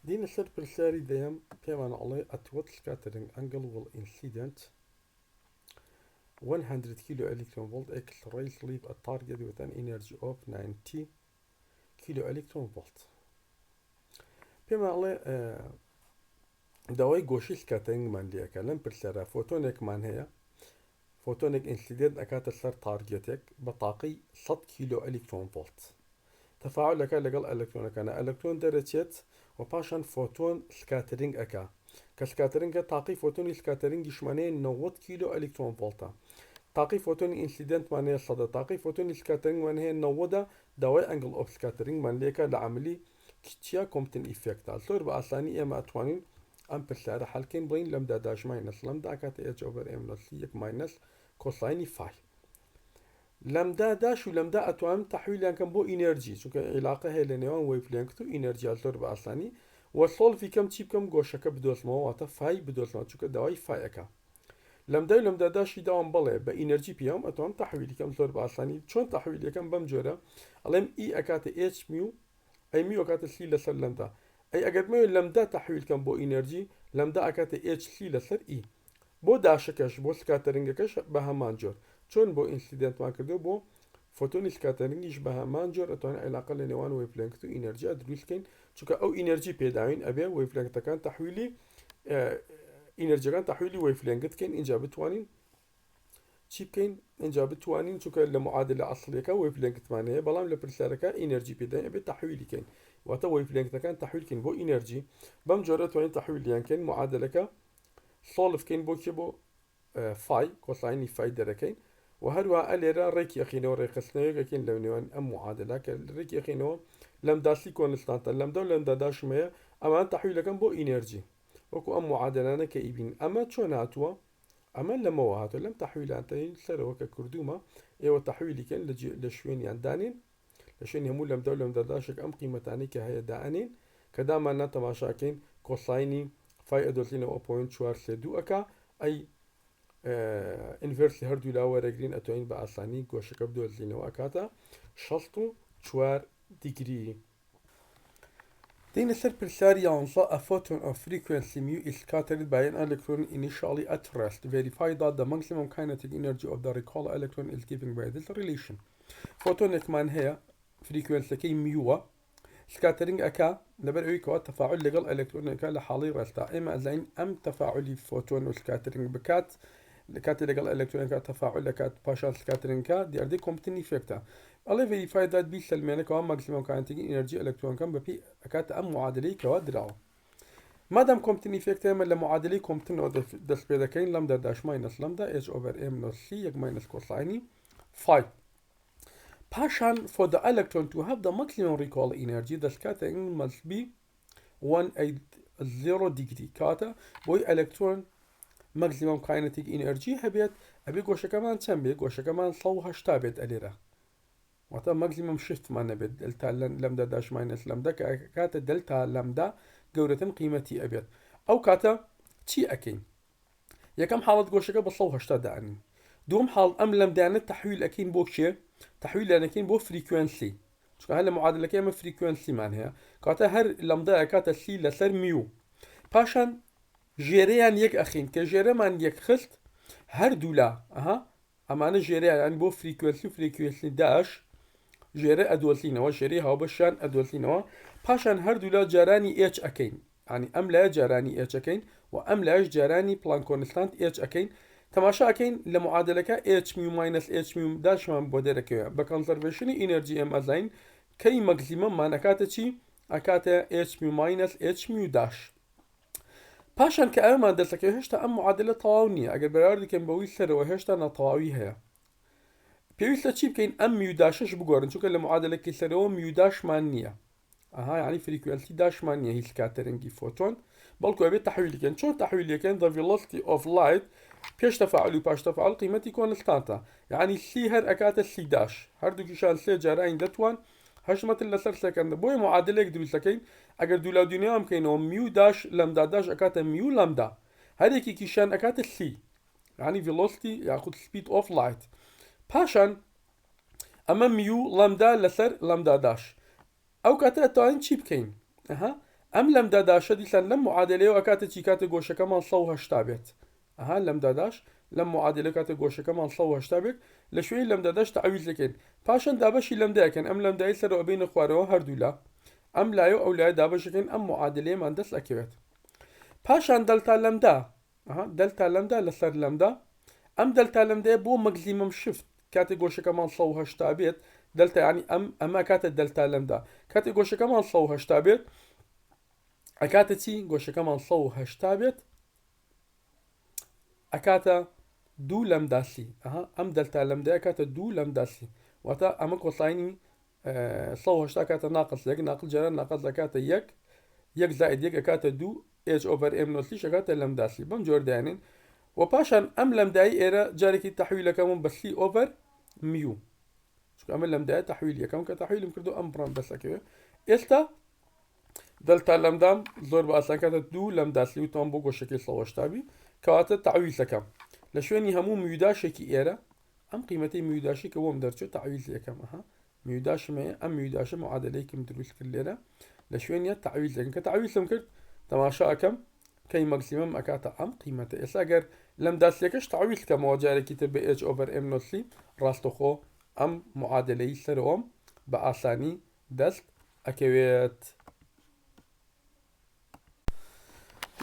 دين السر برساري ديم بيمان علي at what scattering angle will incident 100 kilo electron volt X-rays leave a target with an energy of 90 kilo electron volt. بيمان علي دواي جوشي scattering من ليك لم برسارة فوتونيك من هي فوتونيك incident أكاد السر تارجتك بطاقي 100 كيلو إلكترون فولت. تفاعل لك لقل الكترون كان الكترون درجات وباشان فوتون سكاترينج اكا كسكاترينج طاقي فوتون سكاترينج يشمانه 90 كيلو الكترون فولتا طاقي فوتون انسيدنت معناه صدى طاقي فوتون سكاترينج معناه 90 دواي انجل اوف سكاترينج من ليك لعملي كتيا كومتن ايفكت الصور بأساني اما اتوانين ام بسعر حالكين بين لمدا داش ماينس لمدا كات اتش اوفر ام نصيك ماينس كوسايني فاي لمدا داش ولمدا اتوام تحويل يعني كم بو انرجي شو علاقه هي لنيون ويف لينك انرجي الدور باساني وصل في كم تشيب كم جوشك بدوس ما واتا فاي بدوس ما شو دواي فاي اكا لمدا داش يداوم بله بانرجي بيوم اتوام تحويل كم دور باساني شلون تحويل كم بمجوره الام اي اكات اتش ميو اي ميو اكات سي لسر لمدا اي اجد ما لمدا تحويل كم بو انرجي لمدا اكات اتش سي لسر اي بو داشكش بو سكاترينجكش بها مانجور چون بو انسيدنت ما كردو بو فوتون سكاترينج يشبه مانجور اتوان علاقه لنوان ويف لينك تو انرجي ادريس كين چونك او انرجي بيداين ابي ويف لينك كان تحويلي انرجي كان تحويلي ويف لينك كين انجا بتوانين تشيب كين انجا بتوانين چونك المعادله اصليه كان ويف لينك 8 بلام لبرساركا انرجي بيداين ابي تحويلي كين واتا ويف لينك كان تحويل كين بو انرجي بمجرد توانين تحويل يعني كين معادله صولف كين بو كيبو فاي كوسايني فاي دركين وهروها أليرا ريك يخينو ريك خسنيو كين لونيوان أم معادلة كالريك يخينو لم داسي كونستانتا لم دو لم داش مية أما أن تحويل كان بو إنرجي وكو أم معادلة أنا كإيبين أما تشون هاتوا أما لما وهاتو لم تحويل أنت سر كردوما إيوا تحويل كان لشوين يندانين لشوين يمو لم دو لم داشك أم قيمة تاني كهي دانين كداما نتماشاكين كوسايني فاي أدوتين أو بوينت شوار سيدو أكا أي انفرسي هردو لا ورقرين اتوين باساني گوشك بدو زينو اكاتا شستو چوار ديجري دين السر برساري ينصى a photon of frequency mu is scattered by an electron initially at rest. Verify that the maximum kinetic energy of the recall electron is given by this relation. photonic man هي frequency كي ميو سكاترينج اكا لبر اويكو تفاعل لقل الكترون اكا لحالي رستا اما زين ام تفاعلي فوتون وسكاترينج بكات لكات لقل الكترون اكا تفاعل لكات باشال سكاترينج كا دي اردي كومبتني فيكتا الله فيريفاي ذات بي سلمينا كوا ماكسيموم كاينتيك انرجي الكترون كم ببي اكات ام معادلي كوا دراو مادام كومبتني فيكتا ما معادلي كومبتن او دس بيدا كاين لامدا داش ماينس لامدا اتش اوفر ام نص سي يك ماينس كوسايني 5 Passion for the electron to have the maximum recall energy, the scattering must be 180 degree كاتا بوي electron maximum kinetic energy هبيت أبي قوشة كمان تنبي قوشة كمان صوها اشتابت أليرا وطا maximum shift ما نبت دلتا لمدا داش ماينس لمدا كاتا دلتا لمدا قورة قيمتي أبيت أو كاتا تي أكين يا كم حالة قوشة بصوها اشتاد دوم حال أم لمدا تحويل أكين بوكشي تحويل أكين بو فريكوانسي شو هلا معادلة كيما فريكوانسي معناها كاتا هر لمدا كاتا سي لسر ميو باشان جيريان يك أخين كجيري من يك خست هر دولا أما أنا جيري يعني بو فريكوانسي داش جيري أدولتينوا جيري هاو بشان أدولتينوا باشان هر دولا جاراني اتش أكين يعني أم لا جاراني اتش أكين وأم لاش جاراني بلان كونستانت اتش أكين تماشا أكين لمعادلة اتش ميو ماينس اتش ميو داش من بودرك بكونسرفيشن انرجي ام ازين كي ماكسيمم ما نكاتا شي أكاتا اتش ميو ماينس اتش ميو داش باشان كأما دلتك هشتا أم معادلة طواونية أجر براردي كان بوي سر وهشتا نطواوي هيا بيويستا تشيب كين أم ميو داشش بقورن شو كان المعادلة كي سر ميو داش مانية يعني فريكوانسي داش مانية هي سكاترينجي فوتون بلكو أبي تحويلي كان شو تحويلي كان the velocity of light بيش تفاعل وباش تفاعل قيمتي كونستانتا يعني سي هر أكاتا سي داش هردو كيشان سي جارين دتوان هشمت اللسر سكند بوي معادلة يقدروا سكين اگر دولا دنیا هم كينو ميو داش لمدا داش اكاتا ميو لمدا هذيك كيشان اكاتا سي يعني velocity ياخد speed of light باشان اما ميو لمدا لسر لمدا داش او كاتا توان تشيب كين ئەم لەم داداشە دیسان لەم معادلەیەوە کاتە چی کاتە گۆشەکەمان 180 بێت ئەها لەم داداش لەم معادلە کاتە گۆشەکەمان 180 بێت لە شوێنی لەم داداش تعویز دەکەین پاشان دابەشی لەم دایکەن ئەم لەم دای سەرەوە بینە خوارەوە هەردوو لا ئەم لایە ئەو لایە دابەشەکەین ئەم معادلەیەمان دەست ئەکەوێت پاشان دەلتا لەمدا دەلتا لەمدا لەسەر لەمدا ئەم دەلتا لەمدەیە بۆ مەگزیمم شفت کاتێک گۆشەکەمان 180 بێت دەلتا ینی ئەمە کاتە دەلتا لەمدا کاتێک گۆشەکەمان 180 بێت ئەکاتە چی گۆشەکەمان 180 بێت ئەکاتە دوو لەم داسی ئەم دەلتا لەمدای کاتە دوو لەم داسی واتە ئەمە کۆساینی 180 کاتە ناقص یەک ناقل جاران ناقص دەکاتە یەک زائد یەک ئەکاتە دوو h over m نۆسی شەکاتە لەم داسی بەم جۆردایانین و پاشان ئەم لەمدایی ئێرە جارێکی تەحویلەکەمون بە c over میو ئەمە لەمدایە تەحویل یەکەم کە تەحویلم کردو ئەم بڕام دەسەکەوێت ئێستا دەلتا لەمدام زۆر بە ئاسان کاتە دوو لەم داسی وتان بۆ گۆشەکەی 180 کەواتە تعویلەکەم لە شوێنی هەموو میوداشێکی ئێرە ئەم قیمەتی میوداشی کە بۆم دەرچێت تعویل یەکەم میوداشمەیە ئەم میوداشە معادلەیەکم دروست کرد لێرە لە شوێنیە تعویل دەکەن کە تعویلم کرد تەماشا ئەەکەم کەی مەکسیمم ئەکاتە ئەم قیمەتە ئێستا گەر لەم داسیەکەش تعویل کەمەوە جارێکی تر بە h over m نۆسی ڕاستەخۆ ئەم معادلەی سەرۆم بە ئاسانی دەست ئەکەوێت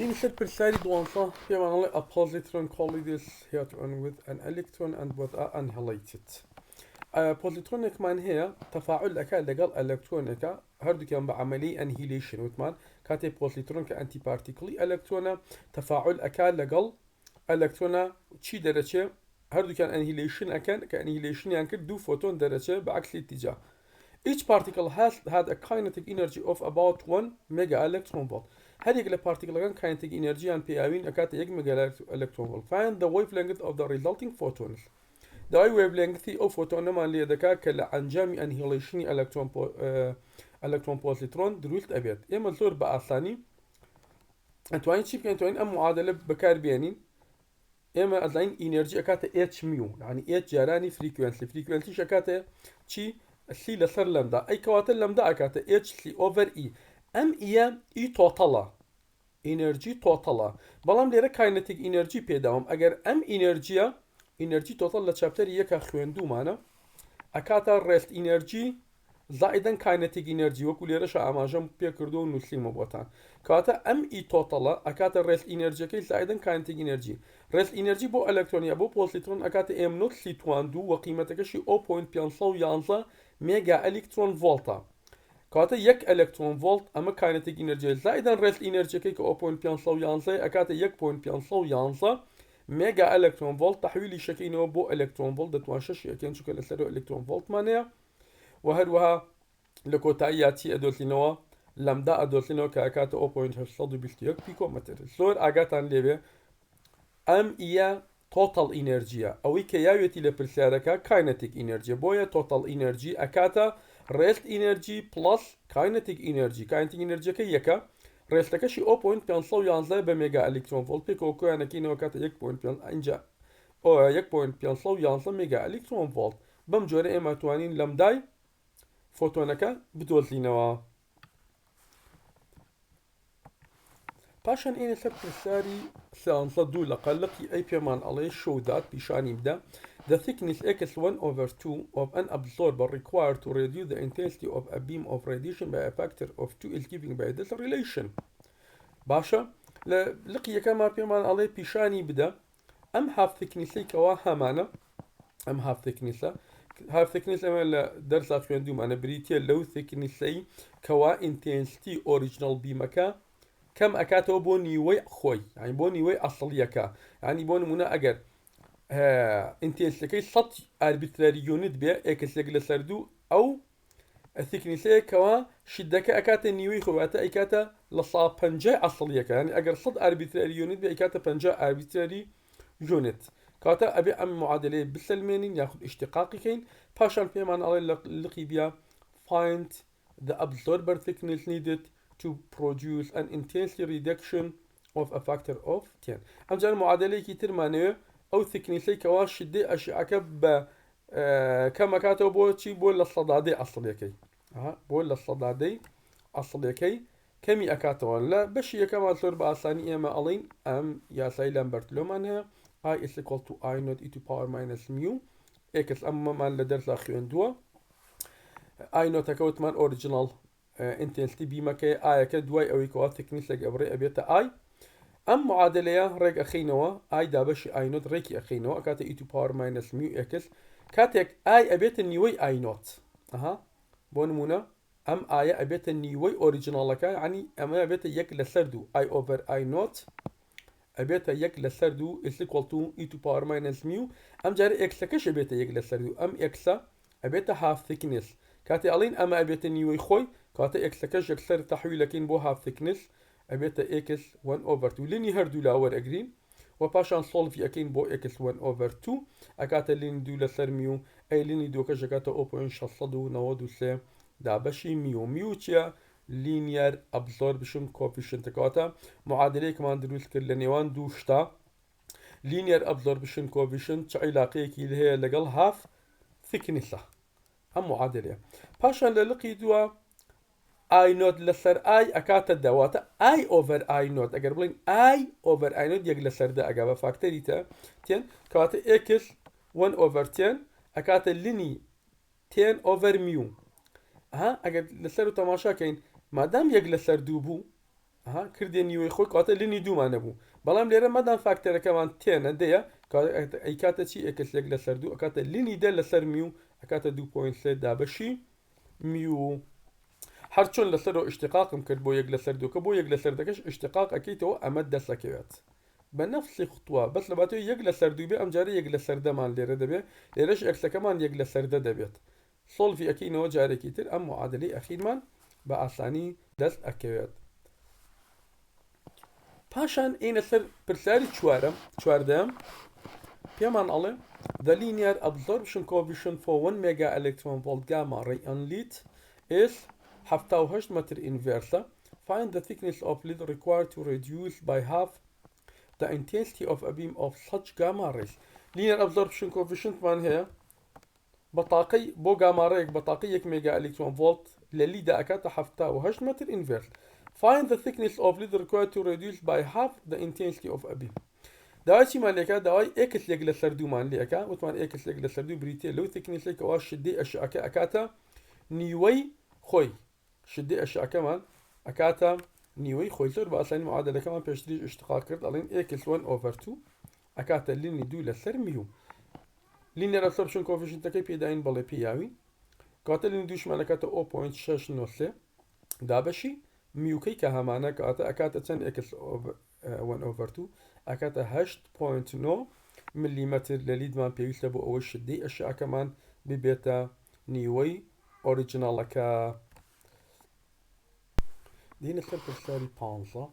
این سر پرسیاری دوانسا پێمانڵێ a positron collides hereon with an electron and both are annihilated پۆزیترۆنێکمان هەیە تەفاعل ئەکات لەگەڵ ئەلکترۆنێکە هەردووکیان بە عملی ئەنهیلیشن وتمان کاتێک پۆزیترۆن کە ئەنتی پارتیکلی ئەلکترۆنە تەفاعل ئەکات لەگەڵ ئەلکترۆنە چی دەرەچێ هەردووکیان ئەنهیلیشن ئەکەن کە ئەنهیلیشنیان کرد دوو فۆتۆن دەرەچێ بە عکسی تیجا Each particle had a kinetic energy of about 1 mega electron volt. هەر یەک لە پارتیکلەکان kinetic ئینەرژیان پێیاوین ئەکاتە 1 mega electron volt. Find the wavelength of the resulting photons. داوای وێڤلێنگثی ئەو فۆتۆنەمان لێ دەکات کە لە ئەنجامی ئەنهیڵیشنی ئەلکترۆن پۆزیترۆن دروست ئەبێت ئێمە زۆر بە ئاسانی ئەتوانین چی بکەین توانین ئەم معادلە بەکاربێنین ئێمە ئەزانین ئینەرژی ئەکاتە h میو یعنی h جارانی فریکوێنسی شەکاتە چی سی لەسەر لەمدا ئەی کەواتە لەمدا ئەکاتە h c over e ئەم ئیە ئی تۆتەڵە ئینەرژی تۆتەڵە بەڵام لێرە کاینەتیک ئینەرژی پێداوم ئەگەر ئەم ئینەرژیە ئینەرژی تۆتەڵ لە چاپتەری یەکە خوێندومانە ئەکاتە ڕێست ئینەرژی زائدەن کاینەتیک ئینەرژی وەکو لێرەشە ئاماژەم پێکردو و نووسیمە بۆتان کەواتە ئەم ئی تۆتەڵە ئەکاتە ڕێست ئینەرژیەکەی زائدەن کاینەتیک ئینەرژی ڕێست ئینەرژی بۆ ئەلکترۆنیا بۆ پۆزیترۆن ئەکاتە m نۆت سی توان2 و قیمەتەکەشی 0.511 مێگا ئەلکترۆن ڤۆڵتە کەواتە یەک ئەلکترۆن ڤۆڵت ئەمە کاینەتیک ئینەرژی زائدەن ڕێست ئینەرژیەکەی کە 0.511 ئەکاتە 1.511 مێگا ئەلکترۆن ڤۆڵت تەحویلی شەکەینەوە بۆ ئەلکترۆن ڤۆڵت دەتوان شەش یەکێن چووکە لەسەر ئەلکترۆن ڤۆڵتمانەیە و هەروەها لە کۆتایی یاچی ئەدۆزینەوە لەمدا ئەدۆزینەوە کە ئەکاتە 0.821 پیکۆمەتر زۆر ئاگاتان لێبێ ئەم ئیە تۆتەڵ ئینەرژیە ئەوەی کە یاوێتی لە پرسیارەکە کاینەتیک ئینەرژی بۆیە تۆتەڵ ئینەرژی ئەکاتە ڕێست ئینەرژی پلس کاینەتیک ئینەرژی کاینەتیک ئینەرژیەکە یەکە ڕێستەکەشی 0.511 بە مێگا ئەلکترۆن ڤۆڵت پێکەوە کۆیانەکەینەوە کاتە 1.511 مێگا ئەلکترۆن ڤۆڵت بەم جۆرە ئێمە توانین لەمدای فۆتۆنەکە بدۆزینەوە پاشان ئێنە سەر پرسیاری سیانسە دوو لە قەلقی ئەی پێمان ئەڵێ شەودات پیشانی بدە The thickness x1/2 of an absorber required to reduce the intensity of a beam of radiation by a factor of 2 is given by this relation. باشە لە لقیەکە ما پێمان ئەڵێ پیشانی بدە ئەم half thickness کەوا هەمانە ئەم half thickness ئەمە لە دەرسا خوێندومانە بریتە لەو thicknessەی کەوا intensity original beamەکە کەم ئەکاتەوە بۆ نیوەی خۆی یعنی بۆ نیوەی ئەسڵیەکە ینی بۆ نمونە ئەگەر ئینتێنسیەکەی 100 ئاربیتراری یونت بێ ئێکسێک لەسەر دوو ئەو thicknessەیەکەوە شیدەکە ئەکاتە نیوەی خۆواتە ئەیکاتە لە 150 ئەسڵیەکە ینی ئەگەر 100 ئاربیتراری یونت بێ ئەیکاتە 50 ئاربیتراری یونت کاتە ئەبێ ئەم معادلەیە بسەلمێنین یاخود ئیشتقاقیکەین پاشان پێمان ئەڵێ لقی بیا find the absorber thickness needed to produce an intensity reduction of a factor of 10 ئەمجار معادلەیەکی ترمانەوێ ئەو thicknessەی کەوا شدەی ئەشعەکە بە کەمەکاتەوە بۆ چی بۆ لە سەدادەی ئەسڵیەکەی بۆ لە سەدادەی ئەسڵیەکەی كمي أكاتوا لا بشي كما صور بأساني إما ألين أم ياساي لامبرت لومان هي I is equal to I not e to power minus mu إكس أما من لدرس أخيون دوا I not أكوت من original intensity بما كي I كدواي أو يكوا thickness لك أبري أبيتا I أم معادلة ريك أخينوا I دابش I not ريكي أخينوا أكاتا e to power minus mu إكس كاتك I أبيت نيوي I not أها بونمونا أم آية أبيت نيوي أوريجينال لك يعني أما أبيت يك لسردو I over I not أبيت يك لسردو is equal to e to power minus mu أم جاري إكس كش أبيت يك لسردو أم إكس أبيت half thickness كاتي ألين أما أبيت نيوي خوي كاتي إكس كش يكسر تحويل لكن بو half thickness أبيت إكس 1 over 2 ليني هردو لاور أجرين وباشان سولف يكين بو إكس 1 over 2 أكاتا لين دو لسر ميو أي لين دو كش أكاتا 0.693 دابشي ميو تيا linear absorption coefficient كاتا معادلة كمان دروس كل لنيوان دوشتا linear absorption coefficient علاقة كي هي لقل half thickness هم معادلة باشان للقي دوا I نوت لسر I أكاتا دواتا I over I نوت أقر بلين I over I نوت يق لسر دا أقابا فاكتوريتا تين كاتا X 1 over 10 أكاتا ليني 10 over ميو ها أقر لسر تماشا كين مادام يق لسر دوبو ها كردين يوي خوي كاتا ليني دو ما نبو بلام ليرا مادام فاكتورا كمان 10 ديا أي كاتا شي X يق لسر دو أكاتا ليني دا لسر ميو أكاتا 2.3 دابشي ميو هرچون لسر اشتقاق مكرد بو يق لسر دو كبو يق لسر دكش اشتقاق اكيد هو امد دسلكيات بنفس الخطوة بس لباتو يق لسر دو بي ام جاري يق لسر ده مان ليره دبي ليرش اكس كمان يق لسر ده دبيت صول في اكيد هو جاري كيتر ام معادلة اخير مان باساني دس اكيات باشان اين سر برسالي چواردم بيمان الله the linear absorption coefficient for 1 mega electron volt gamma ray on lead is 17 متر inversa. Find the thickness of lead required to reduce by half the intensity of a beam of such gamma rays. Linear absorption coefficient من هي بطاقي بو gamma ray بطاقية ميجا إلكترون فولت لليدا أكاتا 17 متر inverse. Find the thickness of lead required to reduce by half the intensity of a beam. دواي شي ماليكا دواي اكس ليك لسردو ماليكا وتمان اكس ليك لسردو بريتي لو ثيكنيس ليك واش شدي اشياء اكاتا نيوي خوي شدي اشياء كمان اكاتا نيوي خوي صار باساني معادله كمان بيشتري اشتقاق كرد الين اكس 1 اوفر 2 اكاتا ليني دو لسر ميو لينير ابسوربشن كوفيشنت كي بي داين بالي بي ياوي كاتا ليني دوش مالكاتا 0.6 دابشي ميو كي كهمانا كاتا اكاتا 10 اكس 1 اوفر 2 أكاتا 8.9 مليمتر لليد مان بيويس لبو أول شدي أشياء كمان ببيتا نيوي أوريجينال لكا دي نصير بالسالي بانزا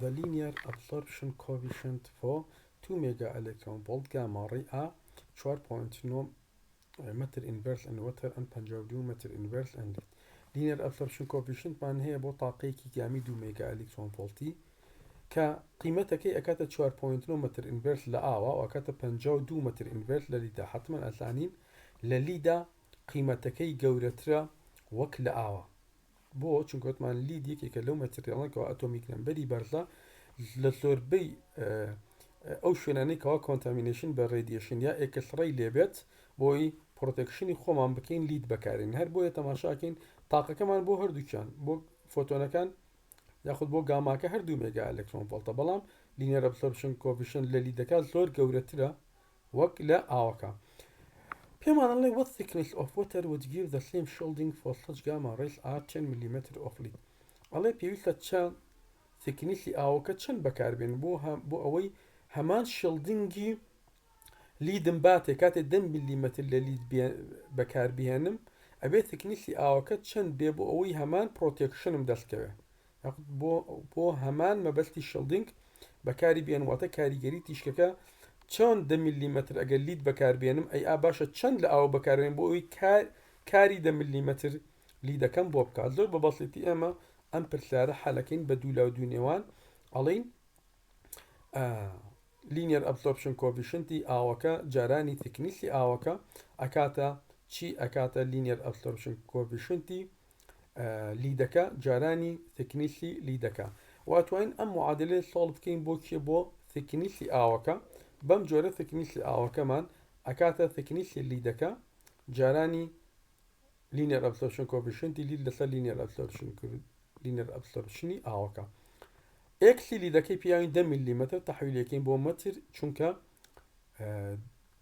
the linear absorption coefficient for 2 mega electron volt gamma ray a 4.9 متر inverse and water and 52 متر inverse and linear absorption coefficient مان هي بو طاقي كي جامي 2 ميجا الكترون فولتي كقيمتك أكاتا 4.9 متر إنفيرس لآوا وأكاتا 52 متر إنفيرس لليدا حتما أسانين لليدا قيمتك جورترا وك لآوا بو چونکە وتمان لید یەکێکە لەو مەتریاڵەکەەوە ئەتۆمیک نەمبەری بەرزە لە زۆربەی ئەو شوێنانەی کەوا کۆنتامینیشن بە ڕێدیشن یا ئێکسڕی لێبێت بۆی پرۆتێکشنی خۆمان بکەین لید بەکارین هەر بۆیە تەماشاکەین تاقەکەمان بۆ هەردووکیان بۆ فۆتۆنەکان یاخود بۆ گاماکە هەردوو مێگا ئەلکترۆن ڤۆڵتە بەڵام لینیەر ئەبسۆرپشن کۆفیشنت لە لیدەکە زۆر گەورەترە وەک لە ئاوەکە. پێمان ئەڵێ what thickness of water would give the same shielding for such gamma rays are 10 mm of lead. ئەڵێ پێویستە چەند ثیکنیسی ئاوەکە چەند بەکاربێن بۆ ئەوەی هەمان شیلدینگی لیدم باتێ کاتێ 10 میلیمەتر لە لید بەکاربێنم ئەبێ ثیکنیسی ئاوەکە چەند بێ بۆ ئەوەی هەمان پرۆتێکشنم دەستکەوێ بۆ هەمان مەبەستی شیلدینگ بەکاری بێنواتە کاریگەری تیشکەکە چۆن 10 میلیمەتر ئەگەر لید بەکاربێنم ئەی ئا باشە چەند لە ئاوە بەکاربێن بۆ ئەوەی کاری 10 میلیمەتر لیدەکەم بۆ بکات زۆر بە بەسیتی ئێمە ئەم پرسیارە حەلەکەین بە دوو لاو دوو نێوان ئەڵێین linear absorption coefficienتی ئاوەکە جارانی تکنیسی ئاوەکە ئەکاتە چی ئەکاتە linear absorption coefficienتی لیدەکە جارانی تکنیسی لیدەکە واتوانین ئەم معادلێ ساڵ بکەین بۆ کێ بۆ تکنیسی ئاوەکە بەم جۆرە تکنیسی ئاوەکەمان ئەکاتە تکنیسی لیدەکە جارانی لینەر ئەبسۆرپشن کۆفیشنتی لید لەسەر لینەر ئەبسۆرپشنی ئاوەکە ئێکسی لیدەکەی پیاوین 10 میلیمتر تەحویلەکەین بۆ مەتر چونکە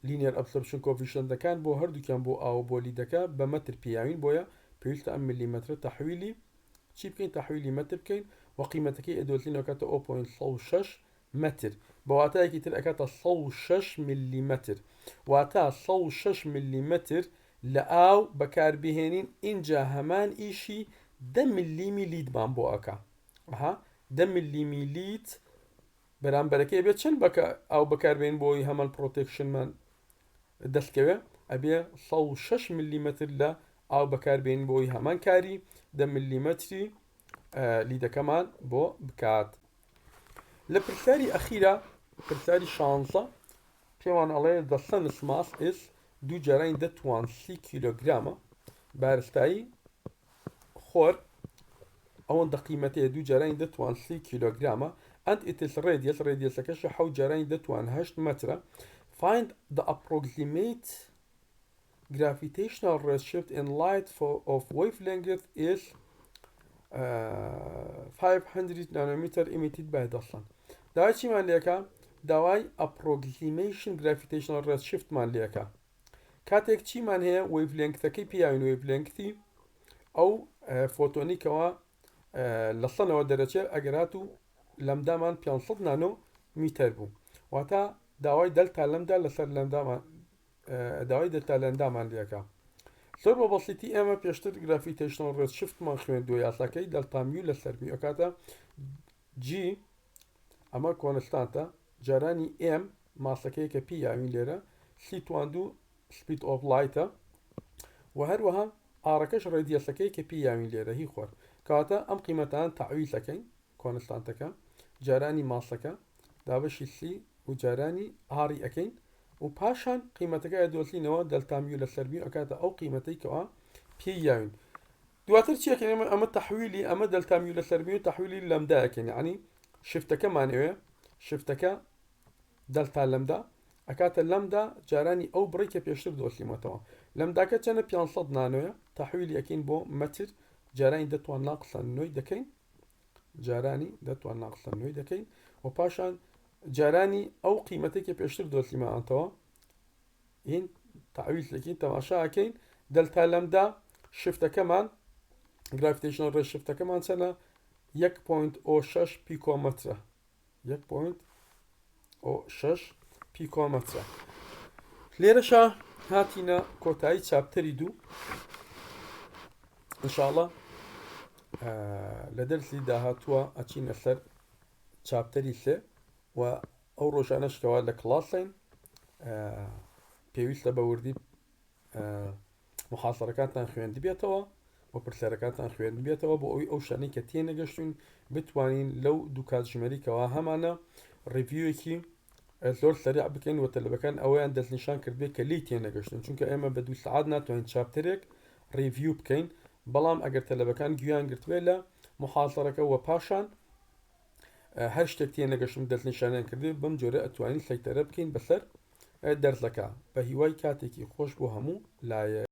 لینەر ئەبسۆرپشن کۆفیشنتەکان بۆ هەردووکیان بۆ ئاو بۆ لیدەکە بە مەتر پیاوین بۆیە پێویستە ئەم میلیمتر تەحویلی چی بکەین تەحویلی مەتر بکەین و قیمەتەکەی ئەدۆزینەکەتە 0.6 متر بەواتایەکی تر ئەکاتە 106 میلیمتر واتە 106 میلیمتر لە ئاو بەکاربهێنین اینجا هەمان ئیشی 10 میلیمی لیدمان بۆ ئەکا 10 میلیمی لیت بەرامبەرەکەی بێت چەند ئاو بەکاربێن بۆی هەمان پرۆتێکشنمان دەستکەوێ ئەبێ 106 میلیمتر لە ئاو بەکاربێن بۆی هەمان کاری 10 میلیمتری لیدەکەمان بۆ بکات لە پرسیاری ئەخیرە پرسیاری 16 پێوان ئەڵێ the sun's mass is دوو جارانی دەتوان 30 کیلۆگرامە بارستایی خۆر ئەوەندە قیمەتەیە دوو جارانی دەتوان 30 کیلۆگرامە and it is radius radiusەکەش 7 جارانی دەتوان 8 مترە find the approximate gravitational redshift in light of wavelength is 500 nanometer emitted by the sun داوای چیمان لێکە داوای approximation gravitational redshift مان لێکە کاتێک چیمان هەیە wavelengthەکەی پیاوین wavelengthi ئەو فۆتۆنیکەوە لە سەنەوە دەرەچێت ئەگەرات و لەمدامان 500 نانۆمیتەر بوو واتە داوای دەلتا لەمدا لەسەر لەمدامان داوای دەلتا لەمدامان لێکە زۆر بە بەسیتی ئێمە پێشتر گرافیتیشنەل ڕێدشفتمان خوێندووە یاساکەی دەلتا میو لەسەر میو ئەکاتە جی ئەمە کۆنستانتە جارانی ئێم ماسەکەی کە پی یاوین لێرە سی تواندوو سپید ئۆف لایتە و هەروەها ئارەکەش ڕێدیەسەکەی کە پی یاوین لێرە هی خۆر کاتە ئەم قیمەتان تەعویلەکەین کۆنستانتەکە جارانی ماسەکە دابەشی سی و جارانی ئاری ئەەکەین و پاشان قیمەتەکە دۆزینەوە دەلتامیو لە سەربی ئەکاتە ئەو قیمەتەی کەەوە پێی یاوین دواتر چیەکەین ئەمە تەحویلی ئەمە دەلتامیو لە سەربی و تەحویلی لەمدایەکەین عنی شفتەکەمانەوێ شفتەکە دەلتا لەمدا ئەکاتە لەمدا جارانی ئەو بڕی کە پێشتر دۆسیمەتەوە لەمداکە چەنە 500 نانۆیە تەحویلی ئەەکەین بۆ مەتر جارانی دەتوان ناقسە نوۆی دەکەین جارانی دەتوان ناقسە نوۆی دەکەین و پاشان جارانی ئەو قیمەتێک کە پێشتر دۆسیمەوە هین تەعویلەکەین تەماشاکەین دەلتا لەمدا شفتەکەمان گرافیتیشنەل ڕێ شفتەکەمان چەنە 1.06 پیکۆمەترە 1.06 پیکۆمەترە لێرەشە هاتینە کۆتایی چاپتەری دوو ئینشاءڵڵا لە دەرسی داهاتووە ئەچینە سەر چاپتەری سێ و ئەو ڕۆژانەشکەوە لە کڵاسین پێویستە بە وردی محاسەرەکانتان خوێندی بێتەوە و پرسیارەکانتان خوێند بێتەوە بۆ ئەوی ئەو شانەی کە تێنەگەشتون بتوانین لەو دوو کاتژمێریکەوە هەمانە ڕیڤیوەکی زۆر سەریع بکەین و تەلەبەکان ئەویان دەستنیشان کردبێت کە لی تێنەگەشتن چونکە ئێمە بە 2 سعات ناتوانین چاپترێک ڕیڤیو بکەین بەڵام ئەگەر تەلەبەکان گویان گرتوێت لە محاسەرەکە و پاشان هەر شتێک تێنەگەشتم دەستنیشانیان کردێت بەم جۆرە ئەتوانین سەیتەرە بکەین بەسەر دەرزەکە بە هیوای کاتێکی خۆش بۆ هەموو لایە